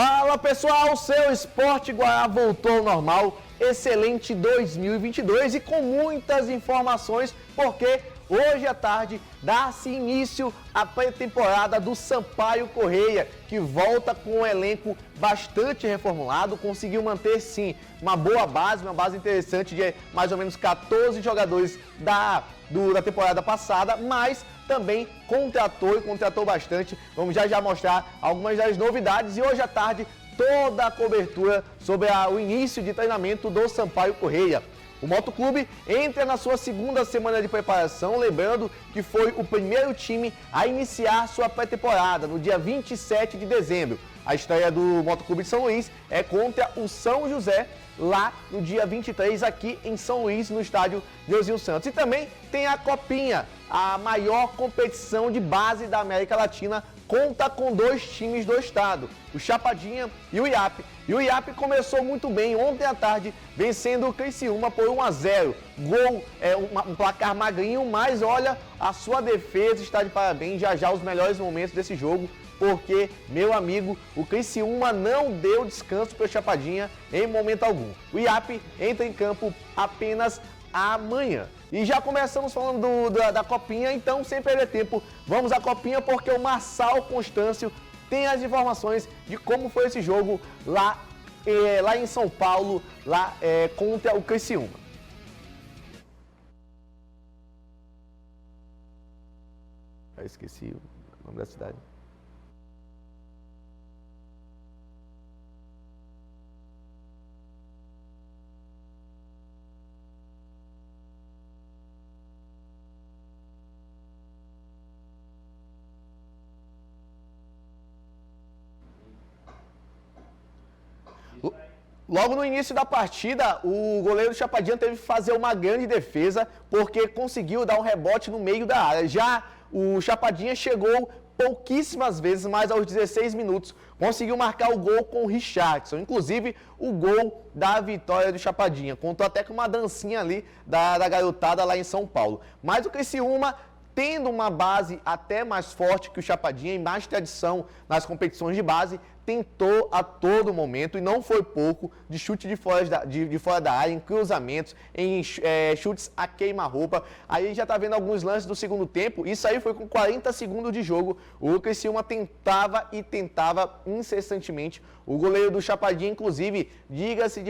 Fala pessoal, seu Esporte Guará voltou ao normal, excelente 2022 e com muitas informações, porque hoje à tarde dá-se início à pré-temporada do Sampaio Corrêa, que volta com um elenco bastante reformulado, conseguiu manter sim uma boa base, uma base interessante de mais ou menos 14 jogadores da temporada passada, mas também contratou bastante. Vamos já mostrar algumas das novidades e hoje à tarde toda a cobertura sobre o início de treinamento do Sampaio Corrêa. O Motoclube entra na sua segunda semana de preparação, lembrando que foi o primeiro time a iniciar sua pré-temporada no dia 27 de dezembro. A estreia do Motoclube de São Luís é contra o São José, lá no dia 23, aqui em São Luís, no estádio Neuzinho Santos. E também tem a Copinha, a maior competição de base da América Latina, conta com dois times do estado, o Chapadinha e o IAP. E o IAP começou muito bem ontem à tarde, vencendo o Criciúma por 1-0. Gol, um placar magrinho, mas olha, a sua defesa está de parabéns, já os melhores momentos desse jogo, porque, meu amigo, o Criciúma não deu descanso para o Chapadinha em momento algum. O IAP entra em campo apenas amanhã. E já começamos falando da Copinha, então sem perder tempo, vamos à Copinha porque o Marçal Constâncio tem as informações de como foi esse jogo lá em São Paulo, contra o Criciúma. Eu esqueci o nome da cidade. Logo no início da partida, o goleiro Chapadinha teve que fazer uma grande defesa, porque conseguiu dar um rebote no meio da área. Já o Chapadinha chegou pouquíssimas vezes, mas aos 16 minutos conseguiu marcar o gol com o Richardson. Inclusive, o gol da vitória do Chapadinha. Contou até com uma dancinha ali da garotada lá em São Paulo. Mas o Criciúma, tendo uma base até mais forte que o Chapadinha e mais tradição nas competições de base, tentou a todo momento, e não foi pouco, de chute de fora da área, em cruzamentos, em chutes a queima-roupa. Aí já tá vendo alguns lances do segundo tempo, isso aí foi com 40 segundos de jogo. O Criciúma tentava incessantemente. O goleiro do Chapadinha, inclusive, diga-se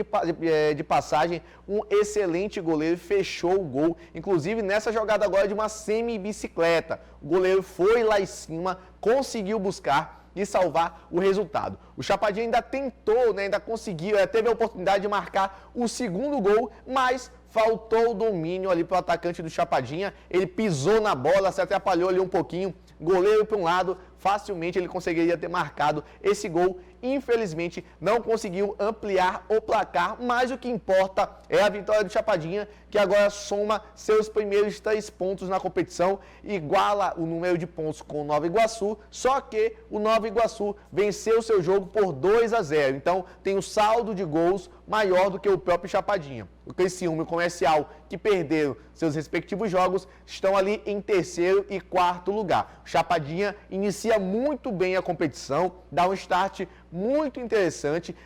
de passagem, um excelente goleiro, fechou o gol. Inclusive, nessa jogada agora de uma semi-bicicleta, o goleiro foi lá em cima, conseguiu buscar e salvar o resultado. O Chapadinha ainda tentou, ainda conseguiu, teve a oportunidade de marcar o segundo gol, mas faltou o domínio ali para o atacante do Chapadinha. Ele pisou na bola, se atrapalhou ali um pouquinho, goleiro para um lado, facilmente ele conseguiria ter marcado esse gol. Infelizmente, não conseguiu ampliar o placar, mas o que importa é a vitória do Chapadinha, que agora soma seus primeiros 3 pontos na competição, iguala o número de pontos com o Nova Iguaçu, só que o Nova Iguaçu venceu seu jogo por 2-0, então tem um saldo de gols maior do que o próprio Chapadinha. O Criciúma e o Comercial, que perderam seus respectivos jogos, estão ali em 3º e 4º lugar. O Chapadinha inicia muito bem a competição, dá um start muito interessante,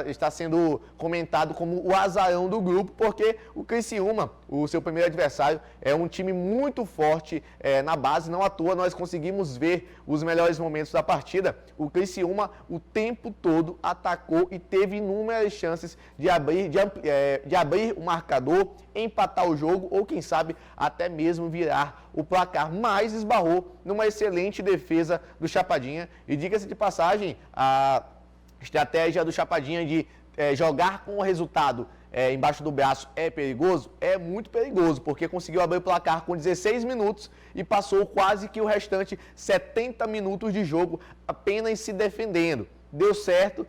está sendo comentado como o azarão do grupo, porque o Criciúma, o seu primeiro adversário, é um time muito forte na base, não à toa nós conseguimos ver os melhores momentos da partida. O Criciúma o tempo todo atacou e teve inúmeras chances de abrir o marcador, empatar o jogo ou quem sabe até mesmo virar o placar, mas esbarrou numa excelente defesa do Chapadinha. E diga-se de passagem, a estratégia do Chapadinha de jogar com o resultado embaixo do braço é perigoso? É muito perigoso, porque conseguiu abrir o placar com 16 minutos e passou quase que o restante 70 minutos de jogo apenas se defendendo. Deu certo,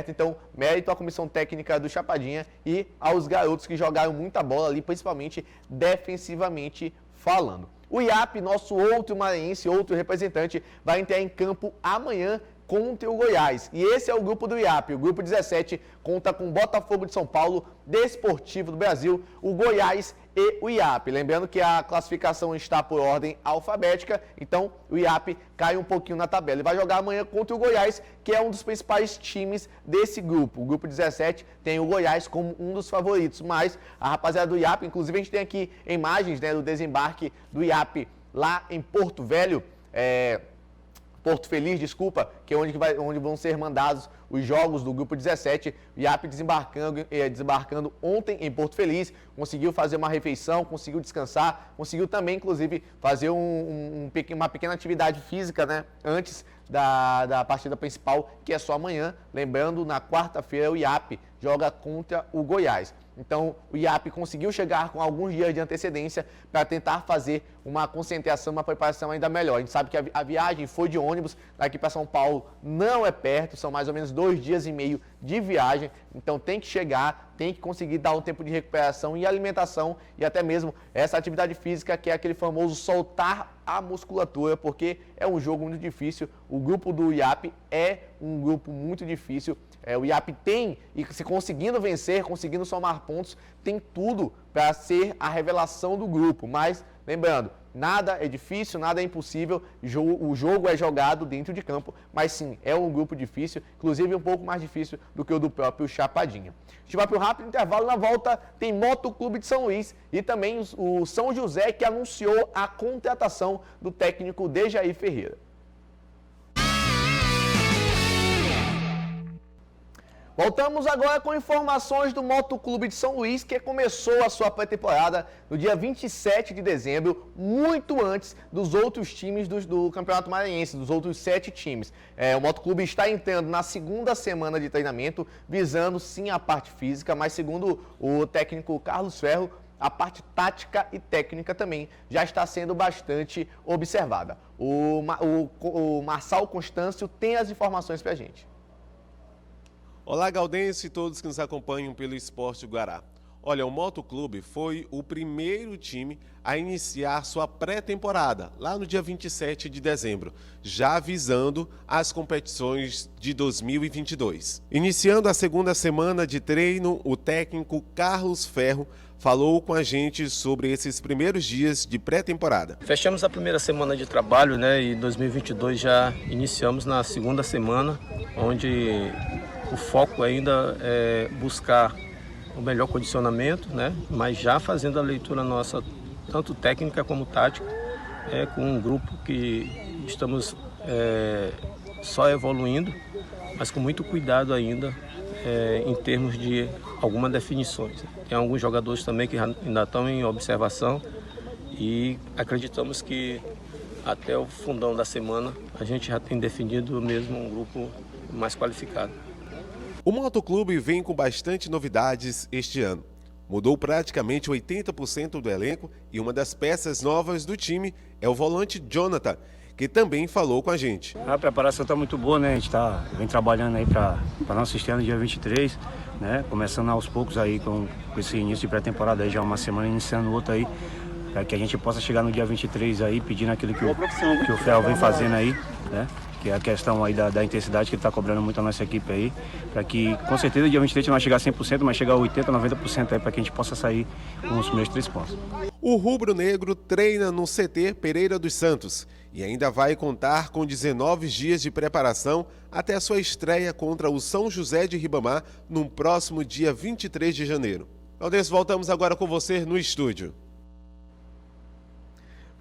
então mérito à comissão técnica do Chapadinha e aos garotos que jogaram muita bola ali, principalmente defensivamente falando. O IAP, nosso outro maranhense, outro representante, vai entrar em campo amanhã contra o Goiás. E esse é o grupo do IAP. O grupo 17 conta com Botafogo de São Paulo, Desportivo do Brasil, o Goiás e o IAP. Lembrando que a classificação está por ordem alfabética, então o IAP cai um pouquinho na tabela. Ele vai jogar amanhã contra o Goiás, que é um dos principais times desse grupo. O grupo 17 tem o Goiás como um dos favoritos, mas a rapaziada do IAP, inclusive a gente tem aqui imagens, né, do desembarque do IAP lá em Porto Velho, Porto Feliz, desculpa, que é onde vão ser mandados os jogos do grupo 17. O IAP desembarcando ontem em Porto Feliz, conseguiu fazer uma refeição, conseguiu descansar, conseguiu também, inclusive, fazer uma pequena atividade física, né, antes da partida principal, que é só amanhã. Lembrando, na quarta-feira o IAP joga contra o Goiás. Então, o IAP conseguiu chegar com alguns dias de antecedência para tentar fazer uma concentração, uma preparação ainda melhor. A gente sabe que a viagem foi de ônibus, daqui para São Paulo não é perto, são mais ou menos 2 dias e meio de viagem. Então, tem que chegar, tem que conseguir dar um tempo de recuperação e alimentação e até mesmo essa atividade física, que é aquele famoso soltar a musculatura, porque é um jogo muito difícil. O grupo do IAP é um grupo muito difícil. O IAP tem, e se conseguindo vencer, conseguindo somar pontos, tem tudo para ser a revelação do grupo. Mas, lembrando, nada é difícil, nada é impossível, o jogo é jogado dentro de campo, mas sim, é um grupo difícil, inclusive um pouco mais difícil do que o do próprio Chapadinha. A gente vai para o rápido intervalo, na volta tem Motoclube de São Luís e também o São José, que anunciou a contratação do técnico Dejair Ferreira. Voltamos agora com informações do Motoclube de São Luís, que começou a sua pré-temporada no dia 27 de dezembro, muito antes dos outros times do Campeonato Maranhense, dos outros 7 times. O Motoclube está entrando na segunda semana de treinamento, visando sim a parte física, mas segundo o técnico Carlos Ferro, a parte tática e técnica também já está sendo bastante observada. O Marçal Constâncio tem as informações para a gente. Olá, Gaudêncio e todos que nos acompanham pelo Esporte Guará. Olha, o Motoclube foi o primeiro time a iniciar sua pré-temporada, lá no dia 27 de dezembro, já visando as competições de 2022. Iniciando a segunda semana de treino, o técnico Carlos Ferro falou com a gente sobre esses primeiros dias de pré-temporada. Fechamos a primeira semana de trabalho, né, e 2022 já iniciamos na segunda semana, onde o foco ainda é buscar o melhor condicionamento, né? Mas já fazendo a leitura nossa, tanto técnica como tática, com um grupo que estamos só evoluindo, mas com muito cuidado ainda em termos de algumas definições. Tem alguns jogadores também que ainda estão em observação e acreditamos que até o fundão da semana a gente já tem definido mesmo um grupo mais qualificado. O Motoclube vem com bastante novidades este ano. Mudou praticamente 80% do elenco e uma das peças novas do time é o volante Jonathan, que também falou com a gente. A preparação está muito boa, né? A gente vem trabalhando aí para nosso estreia no dia 23, né? Começando aos poucos aí com esse início de pré-temporada, aí já uma semana iniciando outra aí, para que a gente possa chegar no dia 23 aí pedindo aquilo que o Ferro vem fazendo aí, né? Que é a questão aí da intensidade que ele está cobrando muito a nossa equipe aí, para que com certeza dia 23 não vai chegar a 100%, mas chegar a 80%, 90% aí, para que a gente possa sair com os primeiros 3 pontos. O rubro-negro treina no CT Pereira dos Santos e ainda vai contar com 19 dias de preparação até a sua estreia contra o São José de Ribamar no próximo dia 23 de janeiro. Gaudêncio, voltamos agora com você no estúdio.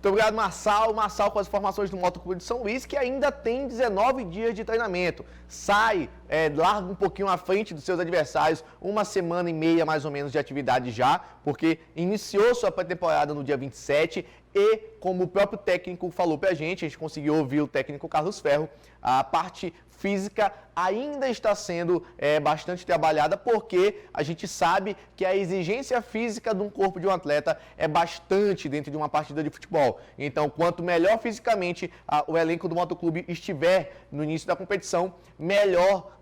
Muito obrigado, Marçal. Marçal com as informações do Motoclube de São Luís, que ainda tem 19 dias de treinamento. Sai, larga um pouquinho à frente dos seus adversários, uma semana e meia mais ou menos de atividade já, porque iniciou sua pré-temporada no dia 27 e, como o próprio técnico falou pra gente, a gente conseguiu ouvir o técnico Carlos Ferro, a parte física ainda está sendo bastante trabalhada, porque a gente sabe que a exigência física de um corpo de um atleta é bastante dentro de uma partida de futebol. Então, quanto melhor fisicamente o elenco do Motoclube estiver no início da competição, melhor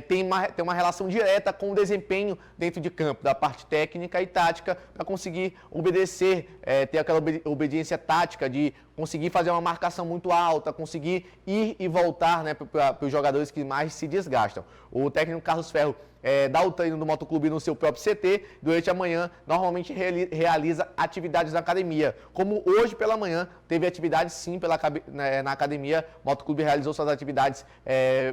tem uma relação direta com o desempenho dentro de campo, da parte técnica e tática, para conseguir obedecer, ter aquela obediência tática de conseguir fazer uma marcação muito alta, conseguir ir e voltar, né, para os jogadores que mais se desgastam. O técnico Carlos Ferro dá o treino do Motoclube no seu próprio CT, durante a manhã normalmente realiza atividades na academia. Como hoje pela manhã teve atividade sim na academia, o Motoclube realizou suas atividades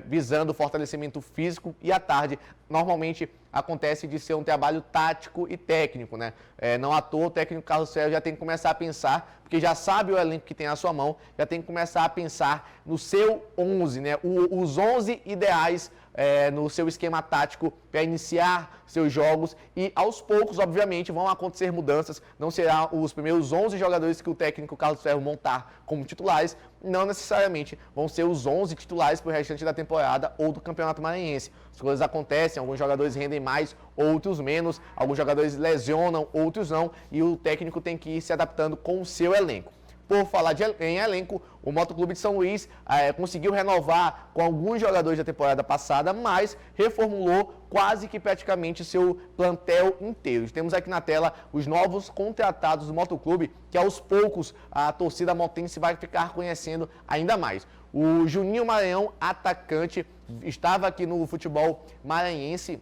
visando o fortalecimento físico e à tarde normalmente acontece de ser um trabalho tático e técnico, né? Não à toa o técnico Carlos Ferro já tem que começar a pensar, porque já sabe o elenco que tem à sua mão, já tem que começar a pensar no seu 11, né? Os 11 ideais no seu esquema tático para iniciar seus jogos e aos poucos, obviamente, vão acontecer mudanças, não será os primeiros 11 jogadores que o técnico Carlos Ferro montar como titulares, não necessariamente vão ser os 11 titulares para o restante da temporada ou do Campeonato Maranhense. As coisas acontecem, alguns jogadores rendem mais, outros menos, alguns jogadores lesionam, outros não, e o técnico tem que ir se adaptando com o seu elenco. Por falar em elenco, o Motoclube de São Luís conseguiu renovar com alguns jogadores da temporada passada, mas reformulou quase que praticamente seu plantel inteiro. Temos aqui na tela os novos contratados do Motoclube, que aos poucos a torcida motense vai ficar conhecendo ainda mais. O Juninho Maranhão, atacante, estava aqui no futebol maranhense,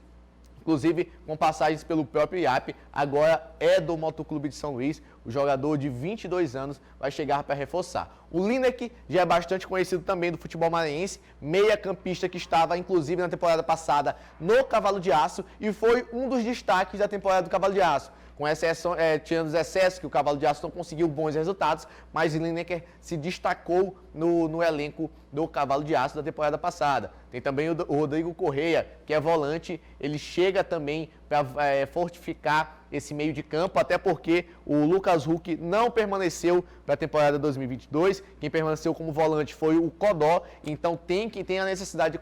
inclusive com passagens pelo próprio IAP, agora é do Motoclube de São Luís. O jogador de 22 anos vai chegar para reforçar. O Lineker já é bastante conhecido também do futebol maranhense, meia-campista que estava, inclusive, na temporada passada no Cavalo de Aço e foi um dos destaques da temporada do Cavalo de Aço. Com exceção, tirando os excessos, que o Cavalo de Aço não conseguiu bons resultados, mas o Lineker se destacou no elenco do Cavalo de Aço da temporada passada. Tem também o Rodrigo Correia, que é volante, ele chega também para fortificar esse meio de campo, até porque o Lucas Huck não permaneceu para a temporada 2022, quem permaneceu como volante foi o Codó, então tem a necessidade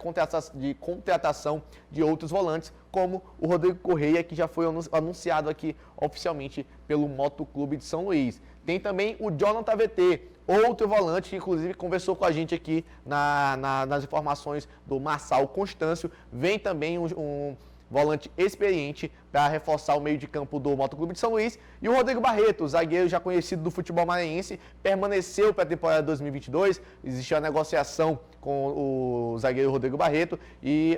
de contratação de outros volantes, como o Rodrigo Correia, que já foi anunciado aqui oficialmente pelo Motoclube de São Luís. Tem também o Jonathan VT, outro volante que inclusive conversou com a gente aqui nas informações do Marçal Constâncio. Vem também um volante experiente para reforçar o meio de campo do Motoclube de São Luís. E o Rodrigo Barreto, zagueiro já conhecido do futebol maranhense, permaneceu para a temporada 2022. Existiu a negociação com o zagueiro Rodrigo Barreto e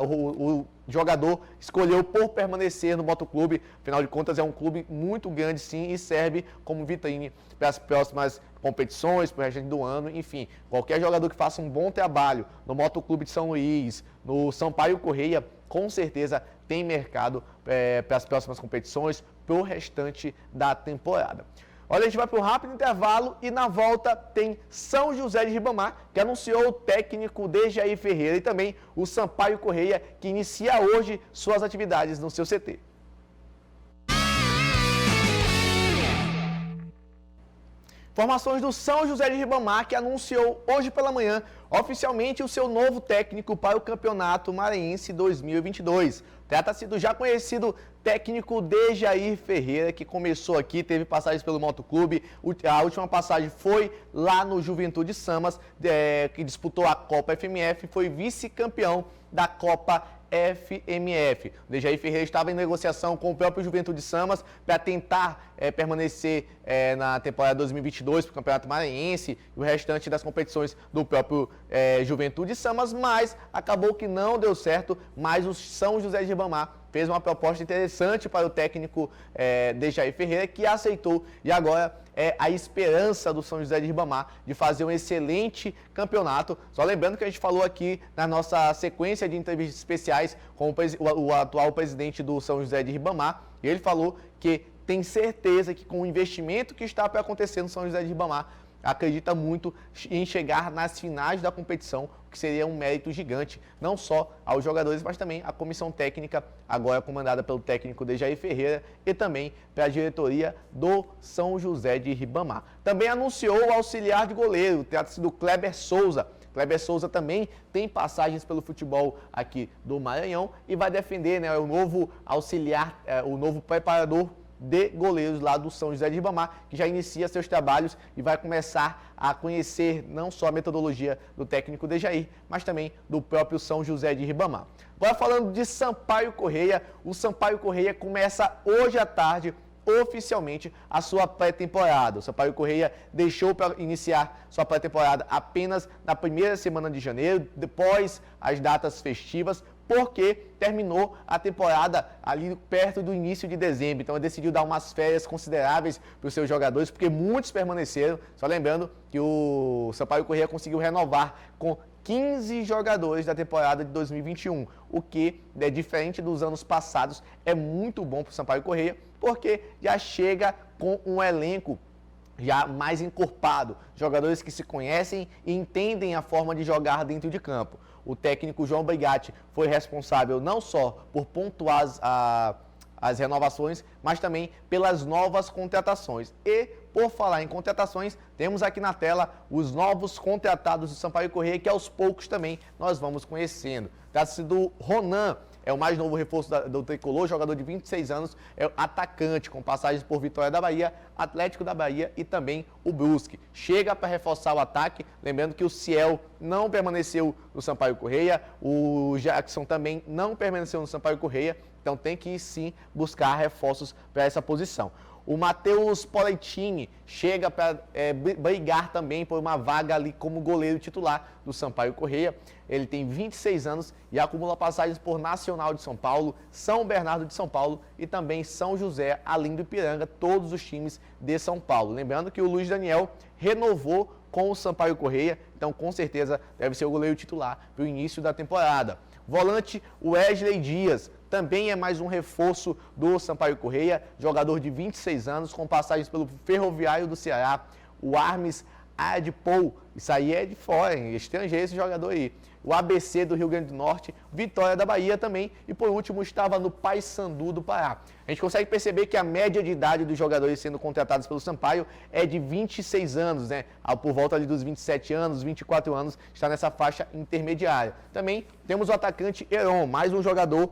o jogador escolheu por permanecer no Motoclube. Afinal de contas, é um clube muito grande, sim, e serve como vitrine para as próximas competições, para o restante do ano. Enfim, qualquer jogador que faça um bom trabalho no Motoclube de São Luís, no Sampaio Correia, com certeza tem mercado para as próximas competições, para o restante da temporada. Olha, a gente vai para um rápido intervalo e na volta tem São José de Ribamar, que anunciou o técnico Dejair Ferreira, e também o Sampaio Correia, que inicia hoje suas atividades no seu CT. Informações do São José de Ribamar, que anunciou hoje pela manhã oficialmente o seu novo técnico para o Campeonato Maranhense 2022. Trata-se do já conhecido técnico Dejair Ferreira, que começou aqui, teve passagens pelo Motoclube. A última passagem foi lá no Juventude Samas, que disputou a Copa FMF, foi vice-campeão da Copa FMF. O Dejair Ferreira estava em negociação com o próprio Juventude Samas para tentar permanecer na temporada 2022 para o Campeonato Maranhense e o restante das competições do próprio Juventude Samas, mas acabou que não deu certo. Mas o São José de Ribamar fez uma proposta interessante para o técnico Dejair Ferreira, que aceitou, e agora é a esperança do São José de Ribamar de fazer um excelente campeonato. Só lembrando que a gente falou aqui na nossa sequência de entrevistas especiais com o atual presidente do São José de Ribamar, e ele falou que tem certeza que com o investimento que está para acontecer no São José de Ribamar, acredita muito em chegar nas finais da competição, o que seria um mérito gigante, não só aos jogadores, mas também à comissão técnica, agora comandada pelo técnico Dejair Ferreira, e também para a diretoria do São José de Ribamar. Também anunciou o auxiliar de goleiro, trata-se do Kleber Souza. Kleber Souza também tem passagens pelo futebol aqui do Maranhão e vai defender, né, o novo auxiliar, o novo preparador de goleiros lá do São José de Ribamar, que já inicia seus trabalhos e vai começar a conhecer não só a metodologia do técnico Dejair, mas também do próprio São José de Ribamar. Agora falando de Sampaio Correia, o Sampaio Correia começa hoje à tarde oficialmente a sua pré-temporada. O Sampaio Corrêa deixou para iniciar sua pré-temporada apenas na primeira semana de janeiro, depois as datas festivas, porque terminou a temporada ali perto do início de dezembro. Então, ele decidiu dar umas férias consideráveis para os seus jogadores, porque muitos permaneceram. Só lembrando que o Sampaio Corrêa conseguiu renovar com 15 jogadores da temporada de 2021, o que é diferente dos anos passados, é muito bom para o Sampaio Corrêa, porque já chega com um elenco já mais encorpado, jogadores que se conhecem e entendem a forma de jogar dentro de campo. O técnico João Brigatti foi responsável não só por pontuar as renovações, mas também pelas novas contratações. E, por falar em contratações, temos aqui na tela os novos contratados do Sampaio Corrêa, que aos poucos também nós vamos conhecendo. Trata-se do Ronan, é o mais novo reforço do Tricolor, jogador de 26 anos, é atacante, com passagens por Vitória da Bahia, Atlético da Bahia e também o Brusque. Chega para reforçar o ataque, lembrando que o Ciel não permaneceu no Sampaio Corrêa, o Jackson também não permaneceu no Sampaio Corrêa, então tem que sim buscar reforços para essa posição. O Matheus Polettini chega para brigar também por uma vaga ali como goleiro titular do Sampaio Corrêa. Ele tem 26 anos e acumula passagens por Nacional de São Paulo, São Bernardo de São Paulo e também São José, além do Ipiranga, todos os times de São Paulo. Lembrando que o Luiz Daniel renovou com o Sampaio Corrêa, então com certeza deve ser o goleiro titular para o início da temporada. Volante Wesley Dias, também é mais um reforço do Sampaio Corrêa, jogador de 26 anos, com passagens pelo Ferroviário do Ceará, o Armes Adpou, isso aí é de fora, hein? Estrangeiro esse jogador aí. O ABC do Rio Grande do Norte, Vitória da Bahia também, e por último estava no Paysandu do Pará. A gente consegue perceber que a média de idade dos jogadores sendo contratados pelo Sampaio é de 26 anos, né? Por volta ali dos 27 anos, 24 anos, está nessa faixa intermediária. Também temos o atacante Heron, mais um jogador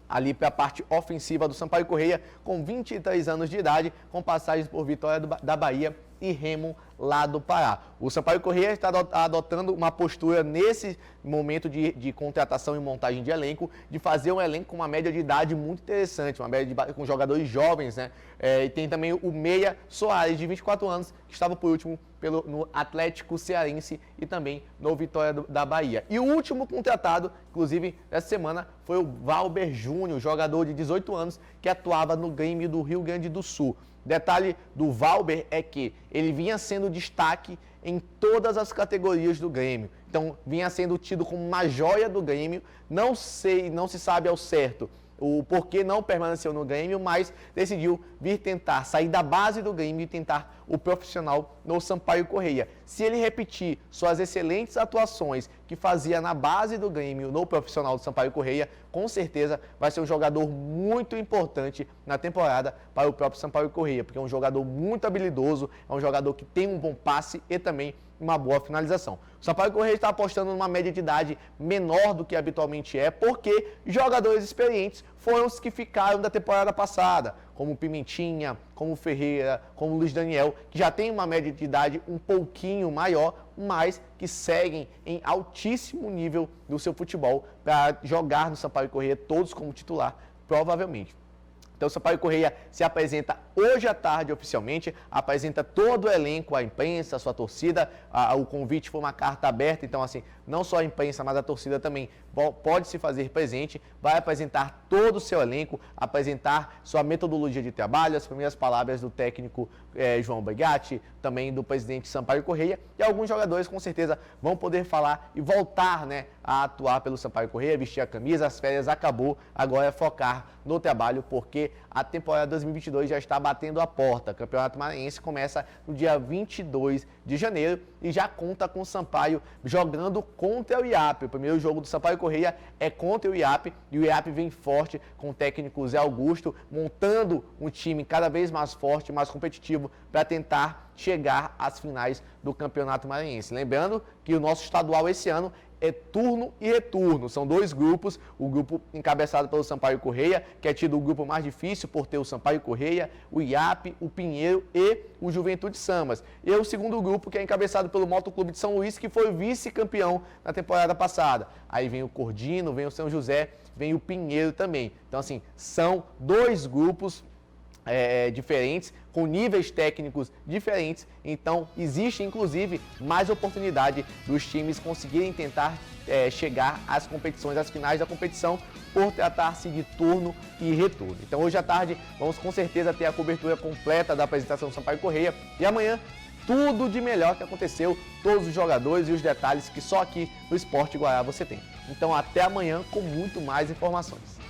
ali para a parte ofensiva do Sampaio Corrêa, com 23 anos de idade, com passagens por Vitória da Bahia e Remo lá do Pará. O Sampaio Corrêa está adotando uma postura nesse momento de contratação e montagem de elenco, de fazer um elenco com uma média de idade muito interessante, uma média com jogadores jovens, né? E tem também o Meia Soares, de 24 anos, que estava por último no Atlético Cearense e também no Vitória da Bahia. E o último contratado, inclusive, essa semana, foi o Valber Júnior, jogador de 18 anos, que atuava no Grêmio do Rio Grande do Sul. Detalhe do Valber é que ele vinha sendo destaque em todas as categorias do Grêmio. Então, vinha sendo tido como uma joia do Grêmio. Não se sabe ao certo o porquê não permaneceu no Grêmio, mas decidiu vir tentar sair da base do Grêmio e tentar o profissional no Sampaio Corrêa. Se ele repetir suas excelentes atuações que fazia na base do Grêmio no profissional do Sampaio Corrêa, com certeza vai ser um jogador muito importante na temporada para o próprio Sampaio Corrêa, porque é um jogador muito habilidoso, é um jogador que tem um bom passe e também uma boa finalização. O Sampaio Corrêa está apostando numa média de idade menor do que habitualmente é, porque jogadores experientes foram os que ficaram da temporada passada, como o Pimentinha, como o Ferreira, como o Luiz Daniel, que já tem uma média de idade um pouquinho maior, mas que seguem em altíssimo nível do seu futebol para jogar no Sampaio Corrêa, todos como titular, provavelmente. Então, o Sampaio Corrêa se apresenta hoje à tarde oficialmente, apresenta todo o elenco, a imprensa, a sua torcida. O convite foi uma carta aberta, então assim, não só a imprensa, mas a torcida também pode se fazer presente, vai apresentar todo o seu elenco, apresentar sua metodologia de trabalho, as primeiras palavras do técnico João Brigatti, também do presidente Sampaio Corrêa, e alguns jogadores com certeza vão poder falar e voltar, né, a atuar pelo Sampaio Corrêa, vestir a camisa, as férias acabou, agora é focar no trabalho, porque a temporada 2022 já está batendo a porta. O Campeonato Maranhense começa no dia 22 de janeiro e já conta com o Sampaio jogando contra o IAP. O primeiro jogo do Sampaio Corrêa é contra o IAP e o IAP vem forte com o técnico Zé Augusto, montando um time cada vez mais forte, mais competitivo para tentar chegar às finais do Campeonato Maranhense. Lembrando que o nosso estadual esse ano é turno e retorno, são dois grupos, o grupo encabeçado pelo Sampaio Corrêa, que é tido o grupo mais difícil por ter o Sampaio Corrêa, o IAP, o Pinheiro e o Juventude Samas. E o segundo grupo, que é encabeçado pelo Motoclube de São Luís, que foi vice-campeão na temporada passada. Aí vem o Cordino, vem o São José, vem o Pinheiro também. Então assim, são dois grupos diferentes, com níveis técnicos diferentes, então existe inclusive mais oportunidade dos times conseguirem tentar chegar às competições, às finais da competição, por tratar-se de turno e retorno. Então hoje à tarde vamos com certeza ter a cobertura completa da apresentação do Sampaio Corrêa e amanhã tudo de melhor que aconteceu, todos os jogadores e os detalhes que só aqui no Esporte Guará você tem. Então até amanhã com muito mais informações.